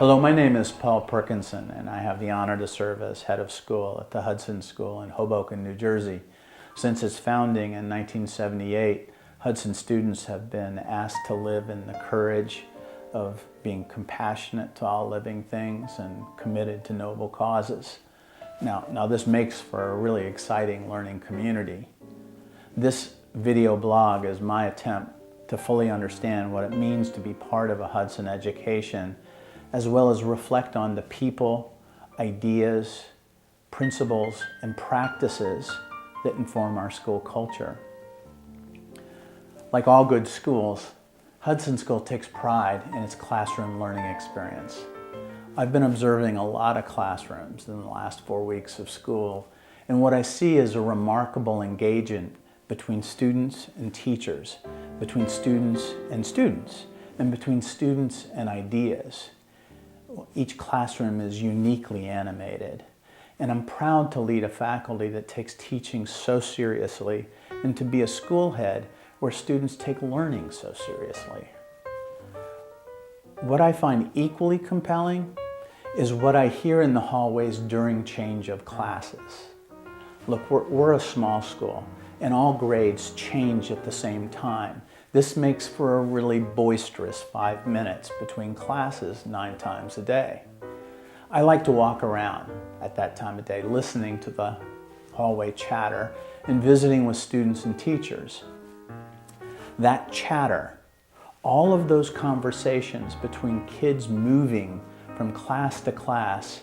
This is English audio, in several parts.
Hello, my name is Paul Perkinson, and I have the honor to serve as head of school at the Hudson School in Hoboken, New Jersey. Since its founding in 1978, Hudson students have been asked to live in the courage of being compassionate to all living things and committed to noble causes. Now this makes for a really exciting learning community. This video blog is my attempt to fully understand what it means to be part of a Hudson education, as well as reflect on the people, ideas, principles, and practices that inform our school culture. Like all good schools, Hudson School takes pride in its classroom learning experience. I've been observing a lot of classrooms in the last 4 weeks of school, and what I see is a remarkable engagement between students and teachers, between students, and between students and ideas. Each classroom is uniquely animated, and I'm proud to lead a faculty that takes teaching so seriously and to be a school head where students take learning so seriously. What I find equally compelling is what I hear in the hallways during change of classes. Look, we're a small school, and all grades change at the same time. This makes for a really boisterous 5 minutes between classes 9 times a day. I like to walk around at that time of day, listening to the hallway chatter and visiting with students and teachers. That chatter, all of those conversations between kids moving from class to class,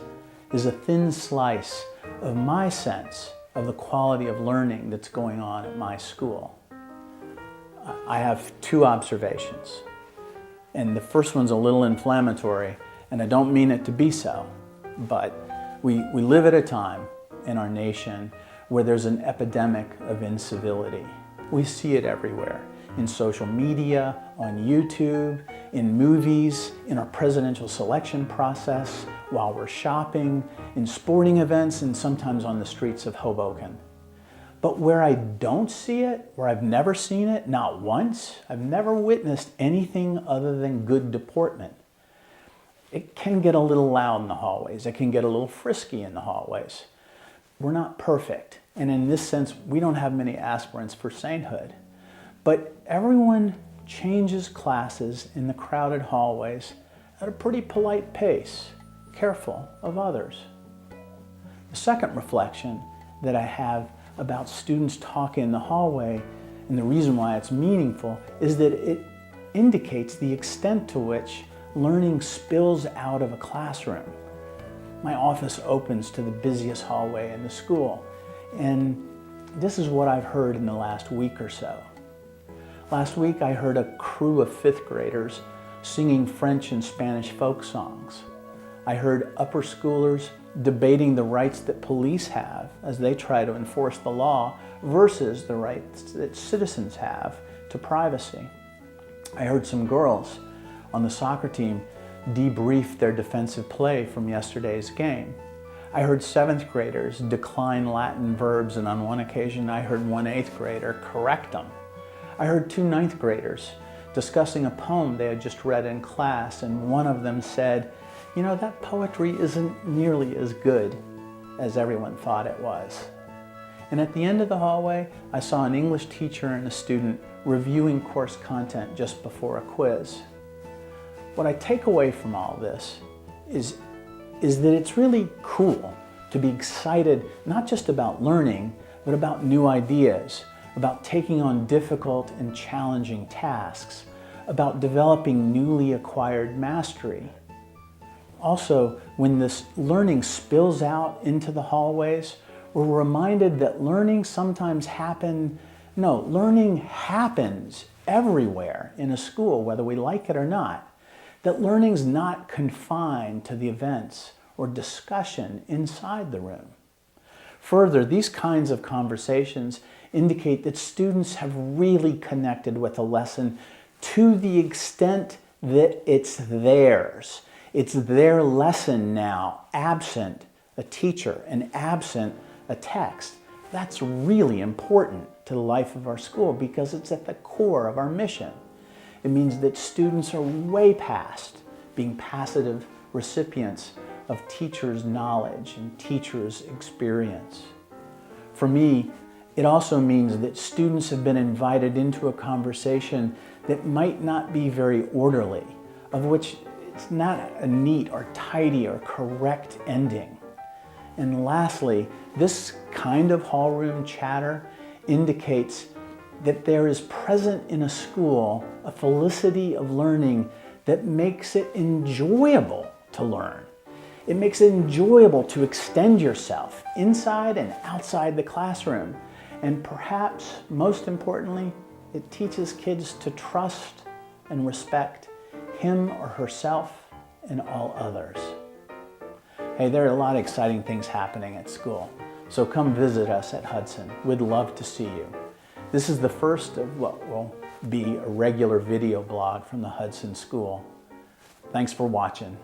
is a thin slice of my sense of the quality of learning that's going on at my school. I have 2 observations, and the first one's a little inflammatory, and I don't mean it to be so, but we live at a time in our nation where there's an epidemic of incivility. We see it everywhere, in social media, on YouTube, in movies, in our presidential selection process, while we're shopping, in sporting events, and sometimes on the streets of Hoboken. But where I don't see it, where I've never seen it, not once, I've never witnessed anything other than good deportment. It can get a little loud in the hallways. It can get a little frisky in the hallways. We're not perfect. And in this sense, we don't have many aspirants for sainthood. But everyone changes classes in the crowded hallways at a pretty polite pace, careful of others. The second reflection that I have about students talking in the hallway, and the reason why it's meaningful, is that it indicates the extent to which learning spills out of a classroom. My office opens to the busiest hallway in the school, and this is what I've heard in the last week or so. Last week I heard a crew of 5th graders singing French and Spanish folk songs. I heard upper schoolers debating the rights that police have as they try to enforce the law versus the rights that citizens have to privacy. I heard some girls on the soccer team debrief their defensive play from yesterday's game. I heard 7th graders decline Latin verbs, and on one occasion I heard one 8th grader correct them. I heard 2 9th graders discussing a poem they had just read in class, and one of them said, "You know, that poetry isn't nearly as good as everyone thought it was." And at the end of the hallway, I saw an English teacher and a student reviewing course content just before a quiz. What I take away from all this is that it's really cool to be excited not just about learning, but about new ideas, about taking on difficult and challenging tasks, about developing newly acquired mastery. Also, when this learning spills out into the hallways, we're reminded that learning happens everywhere in a school, whether we like it or not. That learning's not confined to the events or discussion inside the room. Further, these kinds of conversations indicate that students have really connected with a lesson to the extent that it's theirs. It's their lesson now, absent a teacher and absent a text. That's really important to the life of our school because it's at the core of our mission. It means that students are way past being passive recipients of teachers' knowledge and teachers' experience. For me, it also means that students have been invited into a conversation that might not be very orderly, of which it's not a neat or tidy or correct ending. And lastly, this kind of hallroom chatter indicates that there is present in a school a felicity of learning that makes it enjoyable to learn. It makes it enjoyable to extend yourself inside and outside the classroom. And perhaps most importantly, it teaches kids to trust and respect him or herself and all others. Hey, there are a lot of exciting things happening at school, so come visit us at Hudson. We'd love to see you. This is the first of what will be a regular video blog from the Hudson School. Thanks for watching.